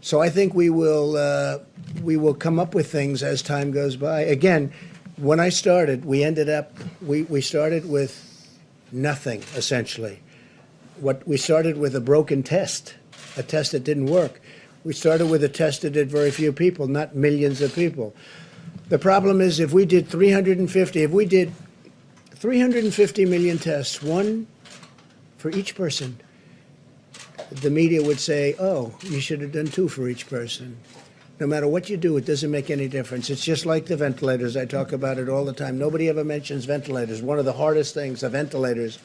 So I think we will come up with things as time goes by. Again, when I started, we started with nothing, essentially. We started with a broken test, a test that didn't work. We started with a test that did very few people, not millions of people. The problem is if we did 350 million tests, one for each person, the media would say, oh, you should have done two for each person. No matter what you do, it doesn't make any difference. It's just like the ventilators. I talk about it all the time. Nobody ever mentions ventilators. One of the hardest things, the ventilators.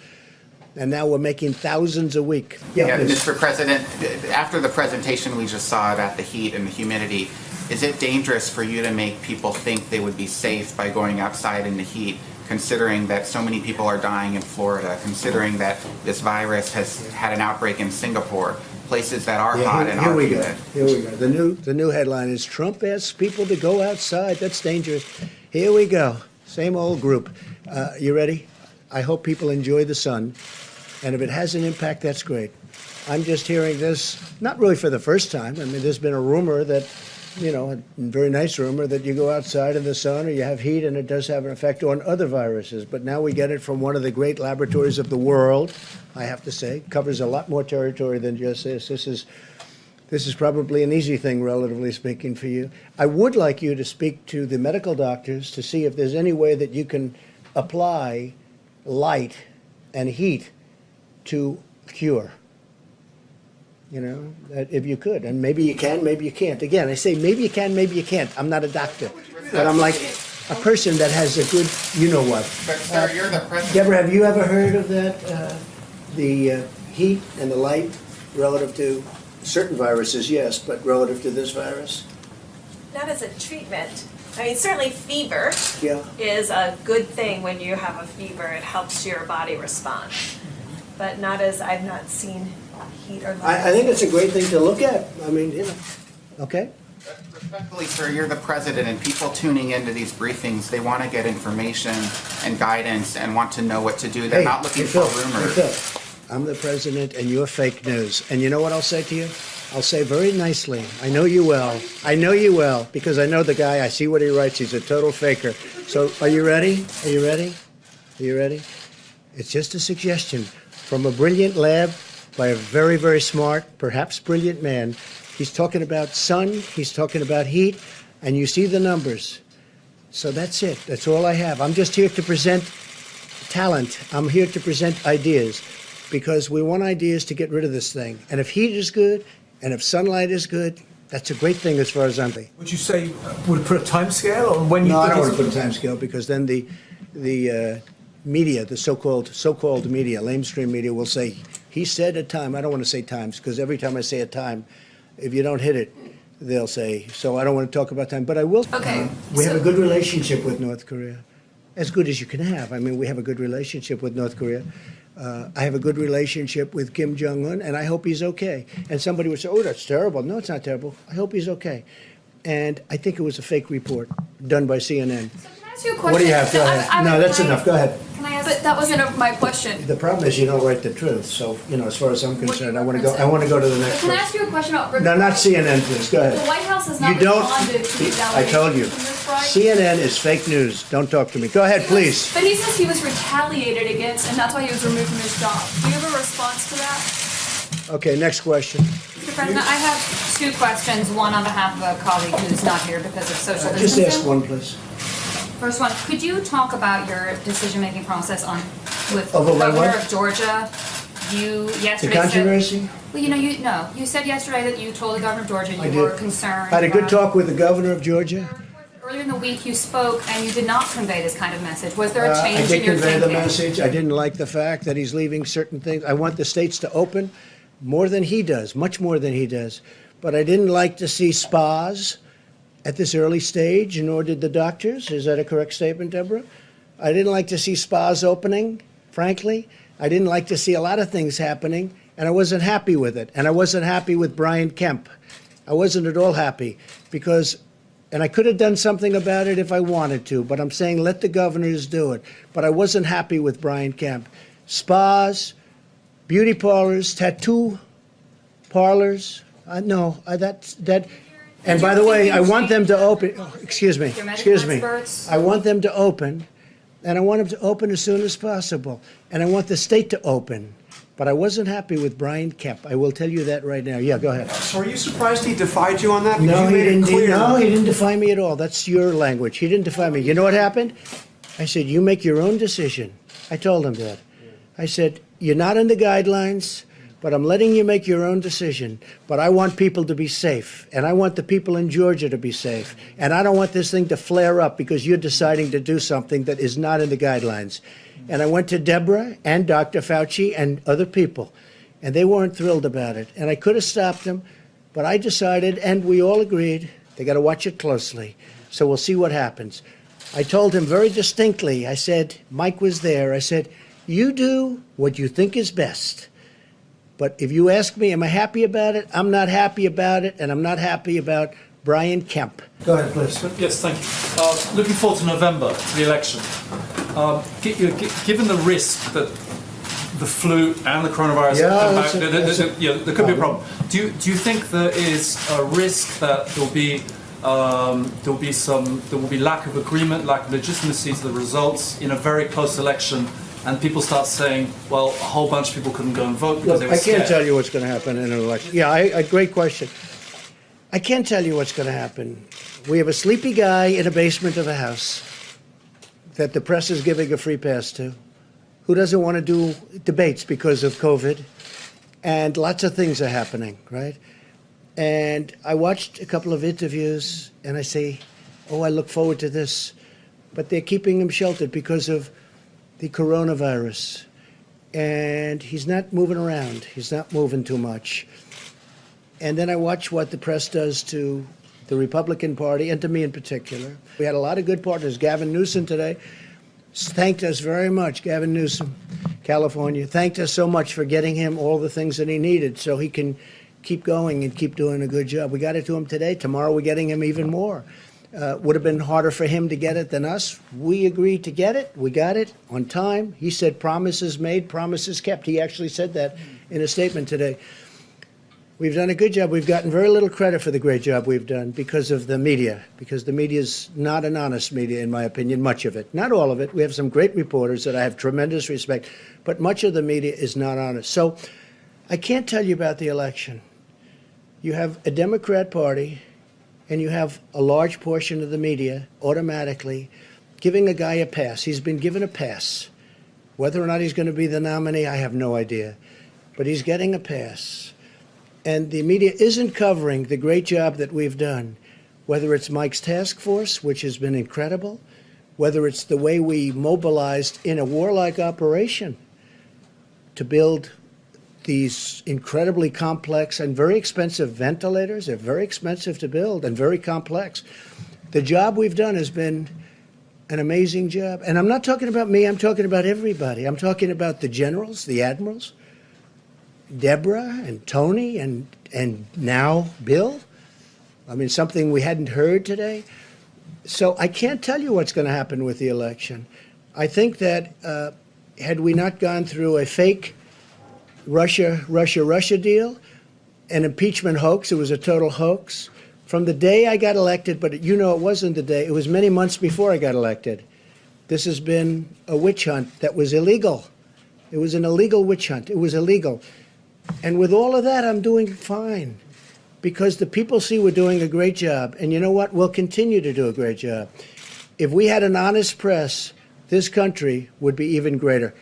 And now we're making thousands a week. Yeah, Mr. President, after the presentation we just saw about the heat and the humidity, is it dangerous for you to make people think they would be safe by going outside in the heat, considering that so many people are dying in Florida, considering that this virus has had an outbreak in Singapore, places that are hot and are humid? Here we go. The new headline is Trump asks people to go outside. That's dangerous. Here we go. Same old group. You ready? I hope people enjoy the sun. And if it has an impact, that's great. I'm just hearing this, not really for the first time. I mean, there's been a rumor that, a very nice rumor that you go outside in the sun or you have heat and it does have an effect on other viruses. But now we get it from one of the great laboratories of the world, I have to say. Covers a lot more territory than just this. This is probably an easy thing, relatively speaking, for you. I would like you to speak to the medical doctors to see if there's any way that you can apply light and heat to cure. If you could. And maybe you can, maybe you can't. Again, I say maybe you can, maybe you can't. I'm not a doctor. But I'm like a person that has a good, what. But, sir, you're the president. Deborah, have you ever heard of that? The heat and the light relative to certain viruses, yes, but relative to this virus? Not as a treatment. I mean, certainly fever Yeah. is a good thing when you have a fever. It helps your body respond. But I've not seen heat or light. I think it's a great thing to look at. I mean, okay? Respectfully, sir, you're the president, and people tuning into these briefings, they want to get information and guidance and want to know what to do. They're not looking for rumors. Hey, Phil, I'm the president, and you're fake news. And you know what I'll say to you? I'll say very nicely, I know you well. I know you well, because I know the guy. I see what he writes. He's a total faker. So are you ready? Are you ready? Are you ready? It's just a suggestion from a brilliant lab by a very, very smart, perhaps brilliant man. He's talking about sun, he's talking about heat, and you see the numbers. So that's it. That's all I have. I'm just here to present talent. I'm here to present ideas, because we want ideas to get rid of this thing. And if heat is good, and if sunlight is good, that's a great thing as far as I'm concerned. Would you say, would it put a time scale on when you... No, I don't want to put a time scale, because then the media, the so-called media, lamestream media, will say, he said a time. I don't want to say times, because every time I say a time, if you don't hit it, they'll say. So I don't want to talk about time, but I will. Okay. We have a good relationship with North Korea, as good as you can have. I mean, we have a good relationship with North Korea. I have a good relationship with Kim Jong-un, and I hope he's okay. And somebody would say, oh, that's terrible. No, it's not terrible. I hope he's okay. And I think it was a fake report done by CNN. So can I ask you a question? What do you have? Go ahead. No, that's enough. Go ahead. Can I ask? But that wasn't my question. The problem is you don't write the truth. So, as far as I'm concerned, I want to go to the next Can I one. ask you a question about... No, not CNN, please. Go ahead. The White House has not You don't. responded to the I told you. CNN is fake news. Don't talk to me. Go ahead, please. But he says he was retaliated against, and that's why he was removed from his job. Do you have a response to that? Okay, next question. Mr. President, I have two questions, one on behalf of a colleague who's not here because of social Just distancing. ask one, please. First one, could you talk about your decision-making process with Over the my governor what? of Georgia? You The yesterday controversy? Well, you said yesterday that you told the governor of Georgia I you did. were concerned. I had a good about- talk with the governor of Georgia. Earlier in the week, you spoke and you did not convey this kind of message. Was there a I change did in your convey thinking? the message. I didn't like the fact that he's leaving certain things. I want the states to open more than he does, much more than he does. But I didn't like to see spas at this early stage, nor did the doctors. Is that a correct statement, Deborah? I didn't like to see spas opening, frankly. I didn't like to see a lot of things happening, and I wasn't happy with it. And I wasn't happy with Brian Kemp. I wasn't at all happy because, and I could have done something about it if I wanted to, but I'm saying let the governors do it. But I wasn't happy with Brian Kemp. Spas, beauty parlors, tattoo parlors, No, that. And by the way, I want them to open. Excuse me. Your medical Excuse me. experts? I want them to open, and I want them to open as soon as possible. And I want the state to open. But I wasn't happy with Brian Kemp. I will tell you that right now. Yeah, go ahead. So are you surprised he defied you on that? Because No, you he made it didn't. clear. No, he didn't defy me at all. That's your language. He didn't defy me. You know what happened? I said, "You make your own decision." I told him that. I said, "You're not in the guidelines, but I'm letting you make your own decision. But I want people to be safe, and I want the people in Georgia to be safe, and I don't want this thing to flare up because you're deciding to do something that is not in the guidelines." And I went to Deborah and Dr. Fauci and other people, and they weren't thrilled about it. And I could have stopped them, but I decided, and we all agreed, they got to watch it closely. So we'll see what happens. I told him very distinctly, I said, Mike was there, I said, "You do what you think is best. But if you ask me, am I happy about it? I'm not happy about it, and I'm not happy about Brian Kemp." Go ahead, please. Yes, thank you. Looking forward to November, the election. Given the risk that the flu and the coronavirus come back, there could be a problem. Do you think there is a risk that there will be lack of agreement, lack of legitimacy to the results in a very close election, and people start saying, well, a whole bunch of people couldn't go and vote because they were I can't scared? tell you what's going to happen in an election. Yeah, great question. I can't tell you what's going to happen. We have a sleepy guy in a basement of a house that the press is giving a free pass to, who doesn't want to do debates because of COVID, and lots of things are happening, right? And I watched a couple of interviews, and I say, oh, I look forward to this. But they're keeping him sheltered because of the coronavirus. And he's not moving around. He's not moving too much. And then I watch what the press does to the Republican Party, and to me in particular. We had a lot of good partners. Gavin Newsom today thanked us very much. Gavin Newsom, California, thanked us so much for getting him all the things that he needed so he can keep going and keep doing a good job. We got it to him today. Tomorrow we're getting him even more. Would have been harder for him to get it than us. We agreed to get it. We got it on time. He said promises made, promises kept. He actually said that in a statement today. We've done a good job. We've gotten very little credit for the great job we've done because of the media, because the media is not an honest media, in my opinion, much of it. Not all of it. We have some great reporters that I have tremendous respect, but much of the media is not honest. So I can't tell you about the election. You have a Democrat Party, and you have a large portion of the media automatically giving a guy a pass. He's been given a pass. Whether or not he's going to be the nominee, I have no idea. But he's getting a pass. And the media isn't covering the great job that we've done, whether it's Mike's task force, which has been incredible, whether it's the way we mobilized in a warlike operation to build these incredibly complex and very expensive ventilators. They're very expensive to build and very complex. The job we've done has been an amazing job. And I'm not talking about me, I'm talking about everybody. I'm talking about the generals, the admirals, Deborah and Tony and now Bill. I mean, something we hadn't heard today. So I can't tell you what's going to happen with the election. I think that had we not gone through a fake Russia deal, an impeachment hoax, it was a total hoax, from the day I got elected, but you know it wasn't the day, it was many months before I got elected. This has been a witch hunt that was illegal. It was an illegal witch hunt. It was illegal. And with all of that, I'm doing fine because the people see we're doing a great job. And you know what? We'll continue to do a great job. If we had an honest press, this country would be even greater.